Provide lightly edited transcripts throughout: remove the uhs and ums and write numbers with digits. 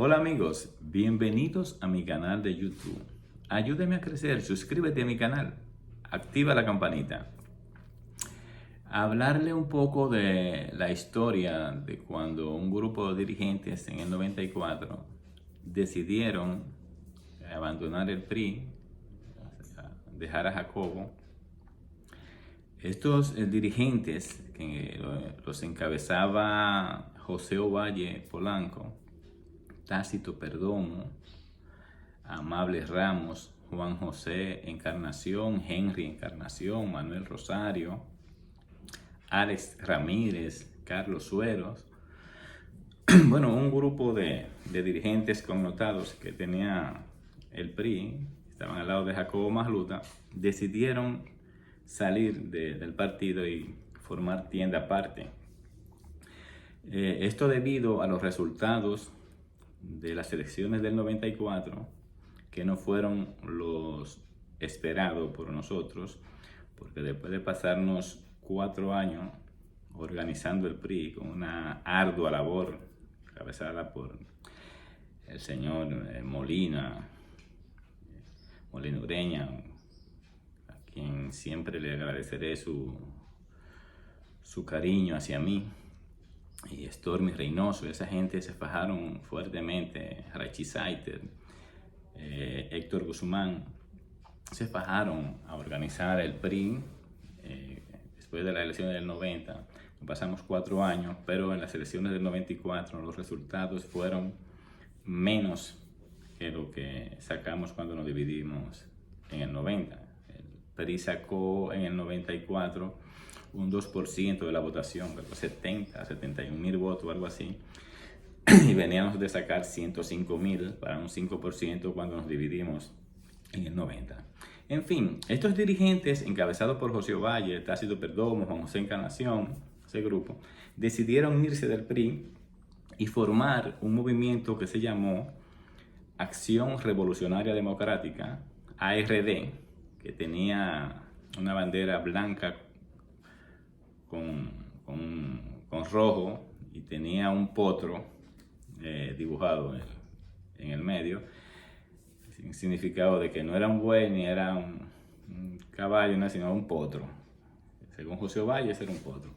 Hola amigos, bienvenidos a mi canal de YouTube. Ayúdeme a crecer, suscríbete a mi canal, activa la campanita. Hablarle un poco de la historia de cuando un grupo de dirigentes en el 94 decidieron abandonar el PRI, dejar a Jacobo. Estos dirigentes, que los encabezaba José Ovalle Polanco, Tácito Perdomo, Amable Ramos, Juan José Encarnación, Henry Encarnación, Manuel Rosario, Alex Ramírez, Carlos Sueros. Bueno, un grupo de dirigentes connotados que tenía el PRI, estaban al lado de Jacobo Masluta, decidieron salir del partido y formar tienda aparte. Esto debido a los resultados de las elecciones del 94, que no fueron los esperados por nosotros, porque después de pasarnos 4 años organizando el PRI con una ardua labor encabezada por el señor Molina Ureña, a quien siempre le agradeceré su cariño hacia mí, y Stormy Reynoso. Esa gente se fajaron fuertemente, Rachi Saiter, Héctor Guzmán, se fajaron a organizar el PRI. Después de las elecciones del 90, pasamos 4 años, pero en las elecciones del 94 los resultados fueron menos que lo que sacamos cuando nos dividimos en el 90. El PRI sacó en el 94 un 2% de la votación, 71 mil votos, algo así, y veníamos de sacar 105.000 para un 5% cuando nos dividimos en el 90. En fin, estos dirigentes, encabezados por José Ovalle, Tácito Perdomo, Juan José Encarnación, ese grupo, decidieron irse del PRI y formar un movimiento que se llamó Acción Revolucionaria Democrática, ARD, que tenía una bandera blanca con rojo y tenía un potro dibujado en el medio, sin significado de que no era un buey ni era un caballo, no, sino un potro. Según José Ovalle, ese era un potro.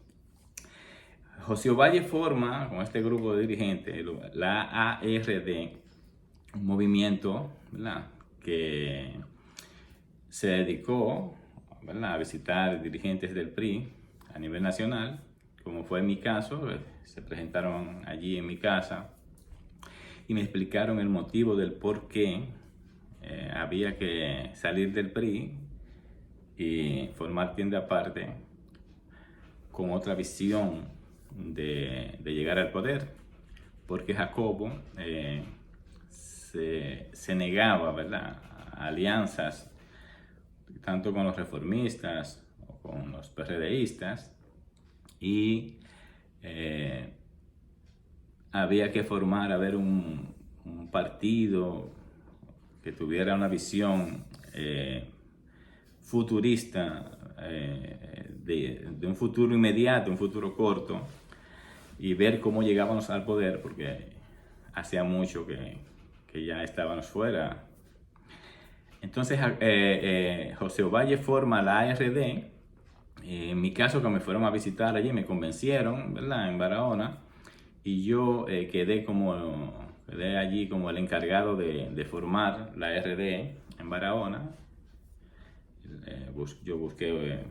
José Ovalle forma con este grupo de dirigentes la ARD, un movimiento, ¿verdad?, que se dedicó, ¿verdad?, a visitar dirigentes del PRI a nivel nacional, como fue en mi caso. Se presentaron allí en mi casa y me explicaron el motivo del por qué había que salir del PRI y formar tienda aparte con otra visión de llegar al poder, porque Jacobo se negaba, ¿verdad?, a alianzas tanto con los reformistas o con los PRDistas, y había que formar, un partido que tuviera una visión futurista, de un futuro inmediato, un futuro corto, y ver cómo llegábamos al poder, porque hacía mucho que ya estábamos fuera. Entonces José Ovalle forma la ARD. En mi caso, que me fueron a visitar allí, me convencieron, ¿verdad?, en Barahona, y yo quedé allí como el encargado de formar la ARD en Barahona. Yo busqué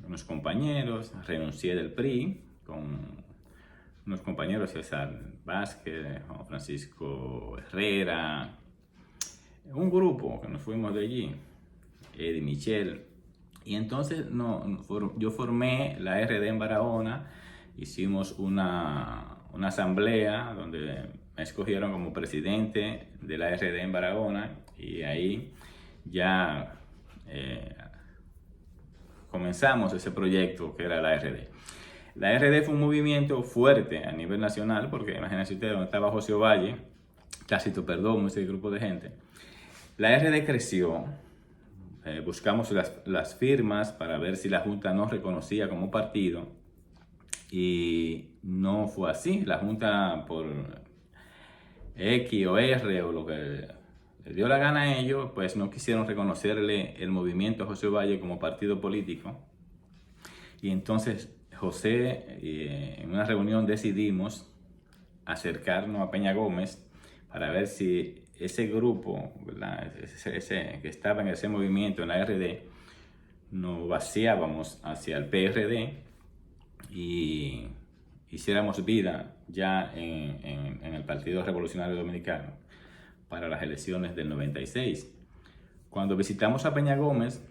unos compañeros, renuncié del PRI con unos compañeros, César Vázquez, Juan Francisco Herrera, un grupo que nos fuimos de allí, Eddie Michel. Y entonces yo formé la ARD en Barahona. Hicimos una asamblea donde me escogieron como presidente de la ARD en Barahona, y ahí ya comenzamos ese proyecto que era la ARD. La ARD fue un movimiento fuerte a nivel nacional, porque imagínense ustedes, donde estaba José Ovalle, Tácito Perdomo, ese grupo de gente. La ARD creció. Buscamos las firmas para ver si la Junta nos reconocía como partido, y no fue así. La Junta, por X o R o lo que les dio la gana a ellos, pues no quisieron reconocerle el movimiento José Valle como partido político. Y entonces José, en una reunión decidimos acercarnos a Peña Gómez para ver si ese grupo, ¿verdad? Ese que estaba en ese movimiento, en la RD, nos vaciábamos hacia el PRD y hiciéramos vida ya en el Partido Revolucionario Dominicano para las elecciones del 96. Cuando visitamos a Peña Gómez,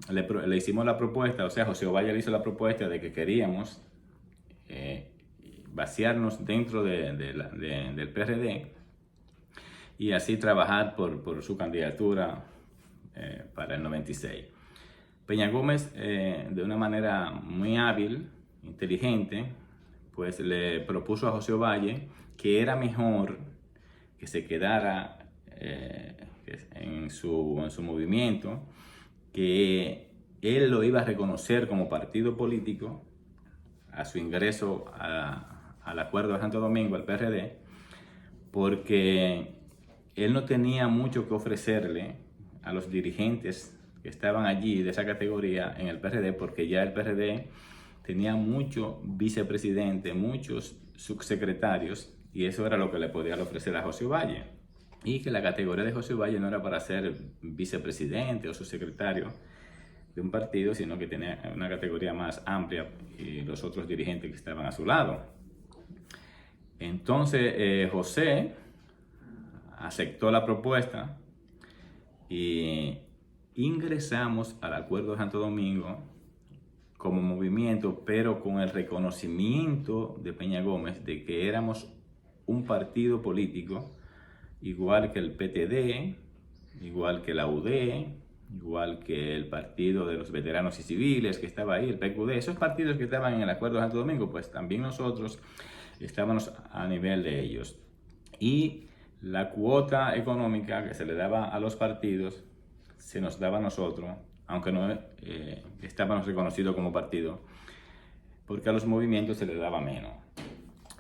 le hicimos la propuesta, o sea, José Ovalle le hizo la propuesta de que queríamos vaciarnos dentro del PRD y así trabajar por su candidatura para el 96. Peña Gómez, de una manera muy hábil, inteligente, pues le propuso a José Ovalle que era mejor que se quedara en su movimiento, que él lo iba a reconocer como partido político a su ingreso al Acuerdo de Santo Domingo, al PRD, porque él no tenía mucho que ofrecerle a los dirigentes que estaban allí de esa categoría en el PRD, porque ya el PRD tenía muchos vicepresidentes, muchos subsecretarios, y eso era lo que le podía ofrecer a José Ovalle. Y que la categoría de José Ovalle no era para ser vicepresidente o subsecretario de un partido, sino que tenía una categoría más amplia y los otros dirigentes que estaban a su lado. Entonces José aceptó la propuesta y ingresamos al Acuerdo de Santo Domingo como movimiento, pero con el reconocimiento de Peña Gómez de que éramos un partido político igual que el PTD, igual que la UD, igual que el Partido de los Veteranos y Civiles que estaba ahí, el PQD. Esos partidos que estaban en el Acuerdo de Santo Domingo, pues también nosotros estábamos a nivel de ellos. Y la cuota económica que se le daba a los partidos se nos daba a nosotros, aunque no estábamos reconocidos como partido, porque a los movimientos se les daba menos.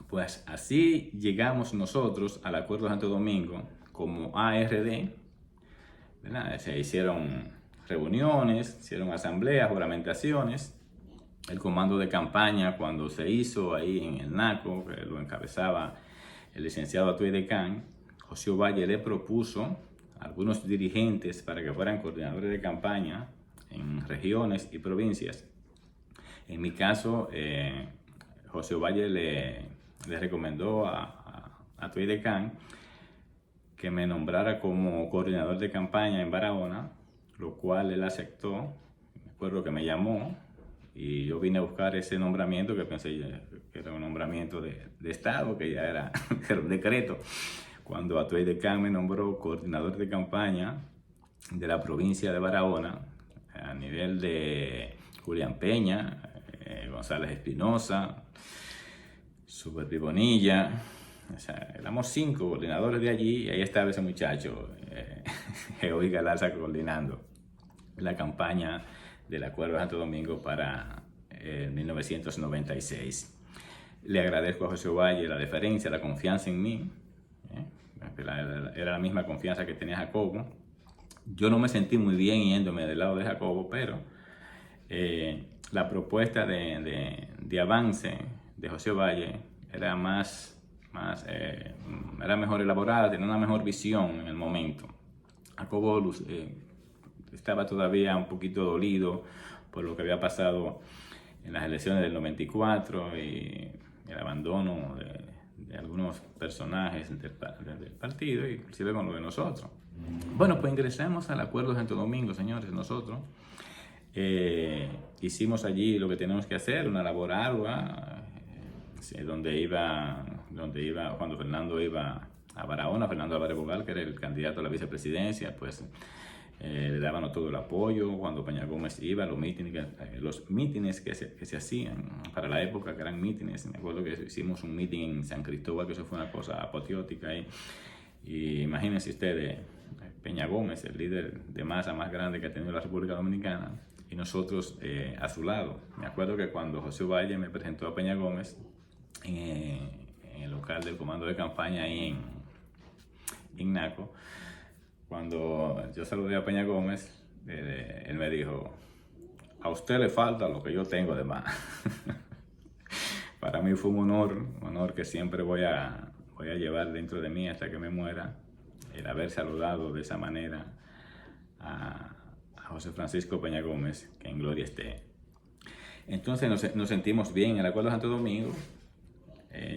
Pues así llegamos nosotros al Acuerdo de Santo Domingo como ARD, ¿verdad? Se hicieron reuniones, se hicieron asambleas, juramentaciones. El comando de campaña, cuando se hizo ahí en el NACO, que lo encabezaba el licenciado Atuey Decán, José Ovalle le propuso a algunos dirigentes para que fueran coordinadores de campaña en regiones y provincias. En mi caso, José Ovalle le recomendó a Atuey Decán que me nombrara como coordinador de campaña en Barahona, lo cual él aceptó. Me acuerdo que me llamó y yo vine a buscar ese nombramiento que pensé que era un nombramiento de Estado, que ya era un decreto. Cuando Atuey Decán me nombró coordinador de campaña de la provincia de Barahona, a nivel de Julián Peña, González Espinosa, Super Bonilla, o sea, éramos 5 coordinadores de allí y ahí estaba ese muchacho, Eoy Galarza, coordinando la campaña del Acuerdo de Santo Domingo para 1996. Le agradezco a José Ovalle la deferencia, la confianza en mí, era la misma confianza que tenía Jacobo. Yo no me sentí muy bien yéndome del lado de Jacobo, pero la propuesta de avance de José Ovalle era era mejor elaborada, tenía una mejor visión en el momento. Jacobo estaba todavía un poquito dolido por lo que había pasado en las elecciones del 94 y el abandono de algunos personajes del partido, inclusive con lo de nosotros. Bueno, pues ingresamos al Acuerdo de Santo Domingo, señores, nosotros. Hicimos allí lo que tenemos que hacer, una labor ardua, donde iba cuando Fernando iba a Barahona, Fernando Álvarez Bogal, que era el candidato a la vicepresidencia, pues le daban todo el apoyo. Cuando Peña Gómez iba, los mítines que se hacían para la época, que eran mítines. Me acuerdo que hicimos un mítin en San Cristóbal, que eso fue una cosa apoteótica. Y imagínense ustedes, Peña Gómez, el líder de masa más grande que ha tenido la República Dominicana, y nosotros a su lado. Me acuerdo que cuando José Ovalle me presentó a Peña Gómez en en el local del comando de campaña ahí en Naco. Cuando yo saludé a Peña Gómez, él me dijo: a usted le falta lo que yo tengo de más. Para mí fue un honor que siempre voy a llevar dentro de mí hasta que me muera, el haber saludado de esa manera a José Francisco Peña Gómez, que en gloria esté. Entonces nos sentimos bien en el Acuerdo Santo Domingo.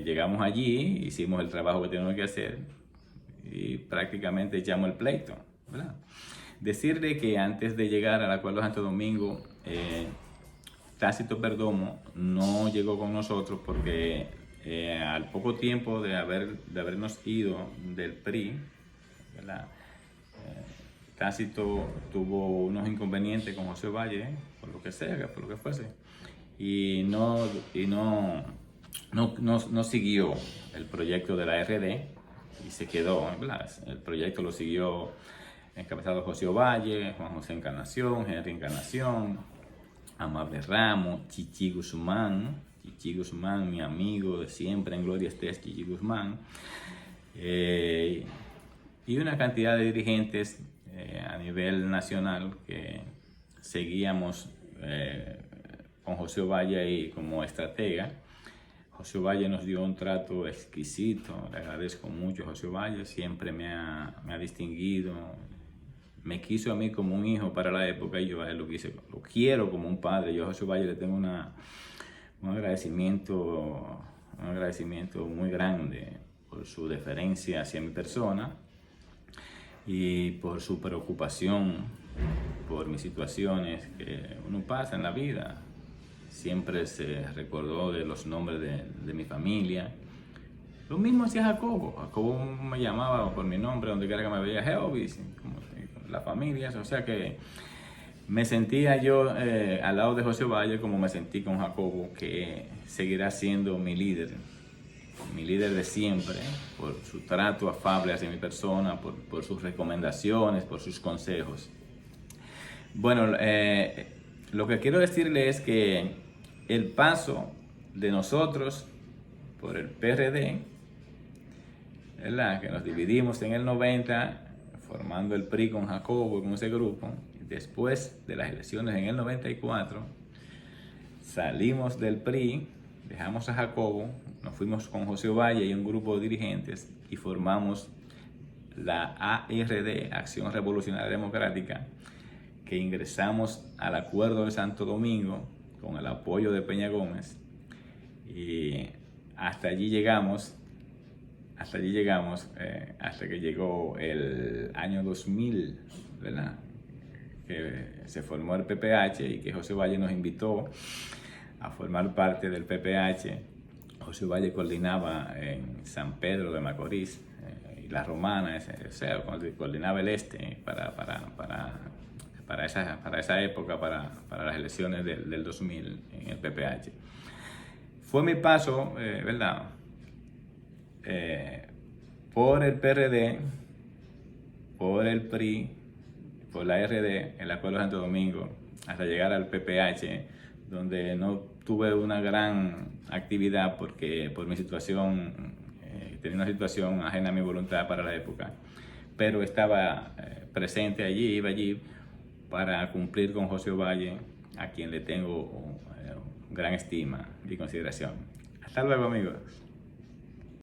Llegamos allí, hicimos el trabajo que teníamos que hacer y prácticamente echamos el pleito, ¿verdad? Decirle que antes de llegar al Acuerdo Santo Domingo, Tácito Perdomo no llegó con nosotros porque al poco tiempo de habernos ido del PRI, ¿verdad? Tácito tuvo unos inconvenientes con José Valle, por lo que sea, por lo que fuese, y no siguió el proyecto de la RD y se quedó, ¿verdad? El proyecto lo siguió encabezado José Valle, Juan José Encarnación, Henry Encarnación, Amable Ramos, Chichi Guzmán, mi amigo de siempre, en gloria esté Chichi Guzmán, y una cantidad de dirigentes a nivel nacional que seguíamos con José Valle ahí como estratega. José Valle nos dio un trato exquisito, le agradezco mucho a José Valle, siempre me ha distinguido, me quiso a mí como un hijo para la época y yo a él lo quiero como un padre. Yo a José Valle le tengo un agradecimiento muy grande por su deferencia hacia mi persona y por su preocupación por mis situaciones que uno pasa en la vida. Siempre se recordó de los nombres de mi familia. Lo mismo hacía Jacobo. Jacobo me llamaba por mi nombre donde quiera que me veía, Helvis, la familia. O sea que me sentía yo al lado de José Valle como me sentí con Jacobo, que seguirá siendo mi líder de siempre, por su trato afable hacia mi persona, por sus recomendaciones, por sus consejos. Bueno, lo que quiero decirle es que el paso de nosotros por el PRD, ¿verdad?, que nos dividimos en el 90, formando el PRI con Jacobo, con ese grupo, después de las elecciones en el 94, salimos del PRI, dejamos a Jacobo, nos fuimos con José Valle y un grupo de dirigentes y formamos la ARD, Acción Revolucionaria Democrática, que ingresamos al Acuerdo de Santo Domingo con el apoyo de Peña Gómez y hasta allí llegamos hasta que llegó el año 2000, ¿verdad?, que se formó el PPH y que José Valle nos invitó a formar parte del PPH. José Valle coordinaba en San Pedro de Macorís y La Romana, o sea, coordinaba el este para esa época, para las elecciones del 2000 en el PPH. Fue mi paso, ¿verdad?, por el PRD, por el PRI, por la RD, el Acuerdo de Santo Domingo, hasta llegar al PPH, donde no tuve una gran actividad porque por mi situación, tenía una situación ajena a mi voluntad para la época, pero estaba presente allí, iba allí para cumplir con José Valle, a quien le tengo gran estima y consideración. Hasta luego, amigos.